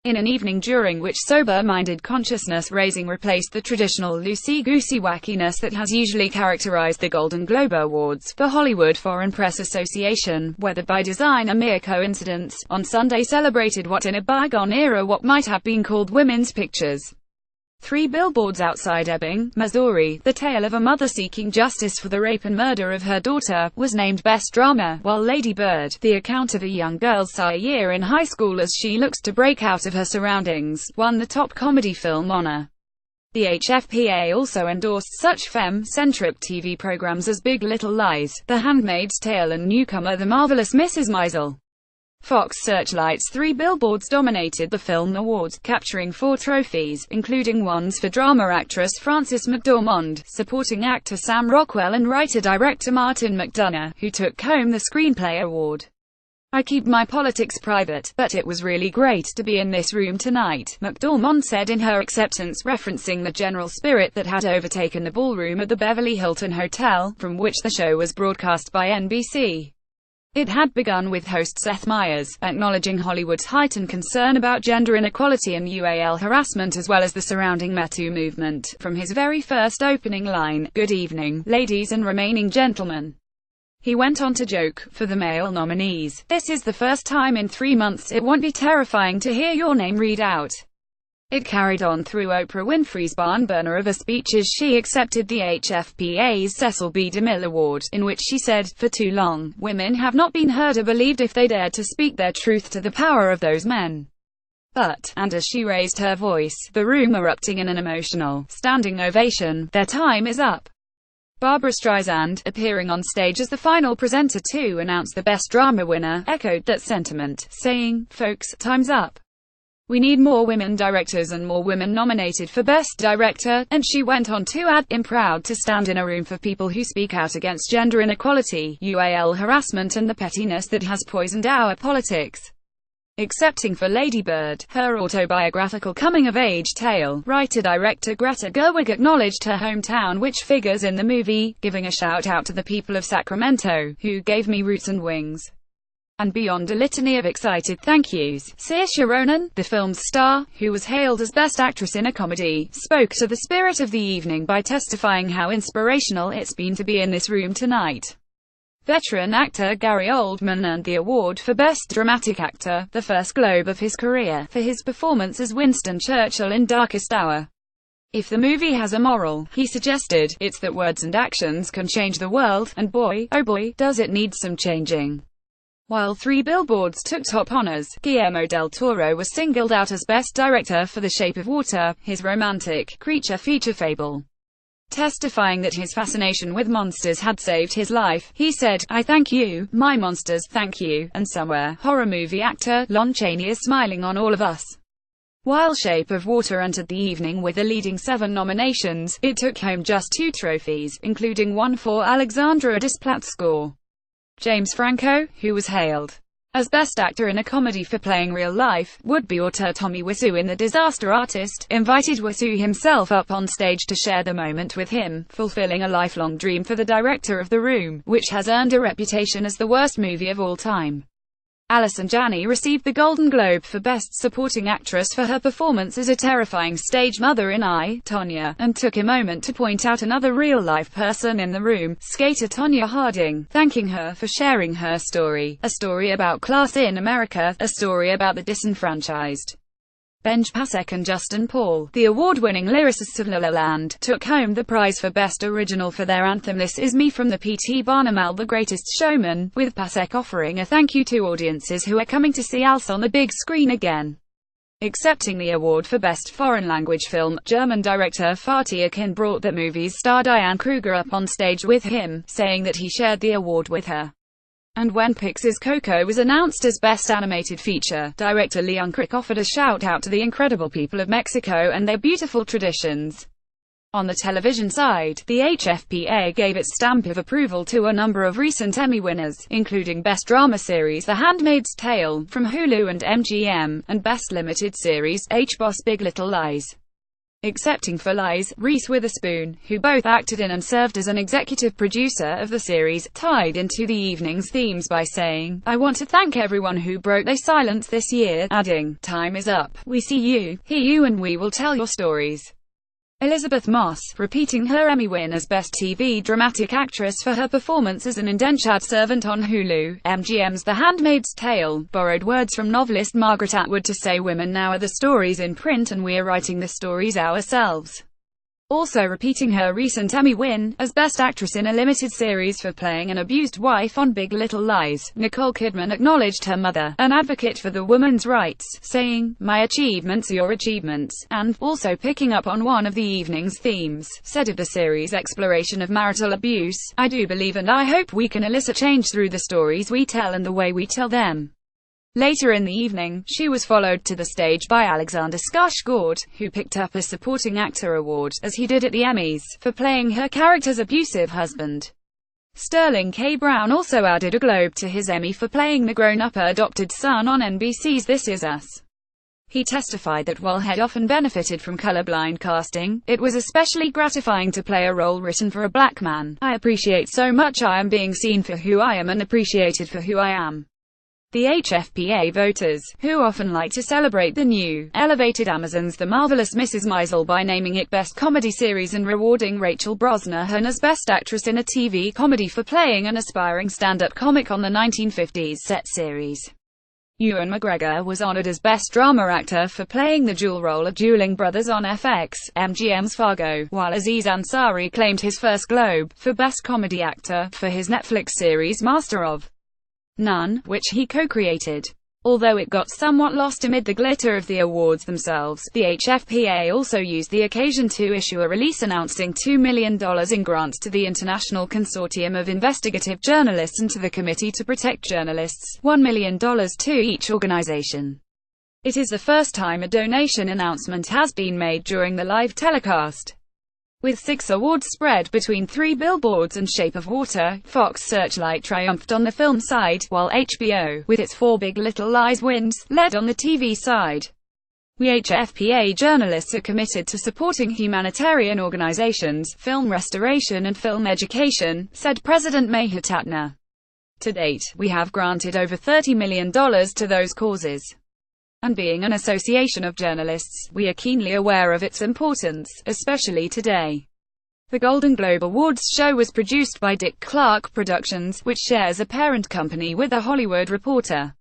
In an evening during which sober-minded consciousness-raising replaced the traditional loosey-goosey wackiness that has usually characterized the Golden Globe Awards, the Hollywood Foreign Press Association, whether by design or mere coincidence, on Sunday celebrated what in a bygone era what might have been called women's pictures. 3 Billboards outside Ebbing, Missouri, the tale of a mother seeking justice for the rape and murder of her daughter, was named Best Drama, while Lady Bird, the account of a young girl's year in high school as she looks to break out of her surroundings, won the top comedy film honor. The HFPA also endorsed such femme-centric TV programs as Big Little Lies, The Handmaid's Tale and newcomer The Marvelous Mrs. Maisel. Fox Searchlight's 3 Billboards dominated the film awards, capturing 4 trophies, including ones for drama actress Frances McDormand, supporting actor Sam Rockwell and writer-director Martin McDonagh, who took home the Screenplay Award. "I keep my politics private, but it was really great to be in this room tonight," McDormand said in her acceptance, referencing the general spirit that had overtaken the ballroom at the Beverly Hilton Hotel, from which the show was broadcast by NBC. It had begun with host Seth Meyers, acknowledging Hollywood's heightened concern about gender inequality and UAL harassment as well as the surrounding Me Too movement, from his very first opening line, "Good evening, ladies and remaining gentlemen." He went on to joke, for the male nominees, "This is the first time in 3 months it won't be terrifying to hear your name read out." It carried on through Oprah Winfrey's barn-burner of a speech as she accepted the HFPA's Cecil B. DeMille Award, in which she said, "For too long, women have not been heard or believed if they dared to speak their truth to the power of those men." But, and as she raised her voice, the room erupting in an emotional, standing ovation, "Their time is up." Barbra Streisand, appearing on stage as the final presenter to announce the Best Drama winner, echoed that sentiment, saying, "Folks, time's up. We need more women directors and more women nominated for Best Director," and she went on to add, "I'm proud to stand in a room for people who speak out against gender inequality, UAL harassment and the pettiness that has poisoned our politics." Accepting for Lady Bird, her autobiographical coming-of-age tale, writer-director Greta Gerwig acknowledged her hometown which figures in the movie, giving a shout-out to the people of Sacramento, who gave me roots and wings. And beyond a litany of excited thank yous, Saoirse Ronan, the film's star, who was hailed as Best Actress in a Comedy, spoke to the spirit of the evening by testifying how inspirational it's been to be in this room tonight. Veteran actor Gary Oldman earned the award for Best Dramatic Actor, the first Globe of his career, for his performance as Winston Churchill in Darkest Hour. "If the movie has a moral," he suggested, "it's that words and actions can change the world, and boy, oh boy, does it need some changing." While 3 Billboards took top honors, Guillermo del Toro was singled out as Best Director for The Shape of Water, his romantic, creature feature fable. Testifying that his fascination with monsters had saved his life, he said, "I thank you, my monsters, thank you," and somewhere, horror movie actor Lon Chaney is smiling on all of us. While Shape of Water entered the evening with a leading 7 nominations, it took home just 2 trophies, including one for Alexandra Desplat's score. James Franco, who was hailed as Best Actor in a Comedy for playing real-life, would-be auteur Tommy Wiseau in The Disaster Artist, invited Wiseau himself up on stage to share the moment with him, fulfilling a lifelong dream for the director of The Room, which has earned a reputation as the worst movie of all time. Allison Janney received the Golden Globe for Best Supporting Actress for her performance as a terrifying stage mother in I, Tonya, and took a moment to point out another real-life person in The Room, skater Tonya Harding, thanking her for sharing her story, a story about class in America, a story about the disenfranchised. Benj Pasek and Justin Paul, the award-winning lyricists of La La Land, took home the prize for Best Original for their anthem This Is Me from the P.T. Barnum album The Greatest Showman, with Pasek offering a thank you to audiences who are coming to see Alice on the big screen again. Accepting the award for Best Foreign Language Film, German director Fatih Akin brought the movie's star Diane Kruger up on stage with him, saying that he shared the award with her. And when Pixar's Coco was announced as Best Animated Feature, director Leon Crick offered a shout-out to the incredible people of Mexico and their beautiful traditions. On the television side, the HFPA gave its stamp of approval to a number of recent Emmy winners, including Best Drama Series The Handmaid's Tale, from Hulu and MGM, and Best Limited Series, HBO Big Little Lies. Excepting for Lies, Reese Witherspoon, who both acted in and served as an executive producer of the series, tied into the evening's themes by saying, "I want to thank everyone who broke their silence this year," adding, "Time is up. We see you, hear you, and we will tell your stories." Elizabeth Moss, repeating her Emmy win as Best TV Dramatic Actress for her performance as an indentured servant on Hulu, MGM's The Handmaid's Tale, borrowed words from novelist Margaret Atwood to say, "Women now are the stories in print and we are writing the stories ourselves." Also repeating her recent Emmy win, as Best Actress in a Limited Series for playing an abused wife on Big Little Lies, Nicole Kidman acknowledged her mother, an advocate for the woman's rights, saying, "My achievements are your achievements," and, also picking up on one of the evening's themes, said of the series' exploration of marital abuse, "I do believe and I hope we can elicit change through the stories we tell and the way we tell them." Later in the evening, she was followed to the stage by Alexander Skarsgård, who picked up a Supporting Actor award, as he did at the Emmys, for playing her character's abusive husband. Sterling K. Brown also added a Globe to his Emmy for playing the grown-up adopted son on NBC's This Is Us. He testified that while he'd often benefited from colorblind casting, it was especially gratifying to play a role written for a black man. "I appreciate so much I am being seen for who I am and appreciated for who I am." The HFPA voters, who often like to celebrate the new, elevated Amazon's The Marvelous Mrs. Maisel by naming it Best Comedy Series and rewarding Rachel Brosnahan as Best Actress in a TV Comedy for playing an aspiring stand-up comic on the 1950s set series. Ewan McGregor was honored as Best Drama Actor for playing the dual role of dueling brothers on FX, MGM's Fargo, while Aziz Ansari claimed his first Globe, for Best Comedy Actor, for his Netflix series Master of None, which he co-created. Although it got somewhat lost amid the glitter of the awards themselves, the HFPA also used the occasion to issue a release announcing $2 million in grants to the International Consortium of Investigative Journalists and to the Committee to Protect Journalists, $1 million to each organization. It is the first time a donation announcement has been made during the live telecast. With 6 awards spread between 3 Billboards and Shape of Water, Fox Searchlight triumphed on the film side, while HBO, with its 4 Big Little Lies wins, led on the TV side. We HFPA journalists are committed to supporting humanitarian organizations, film restoration and film education, said President Maher Tatner. To date, we have granted over $30 million to those causes. And being an association of journalists, we are keenly aware of its importance, especially today. The Golden Globe Awards show was produced by Dick Clark Productions, which shares a parent company with The Hollywood Reporter.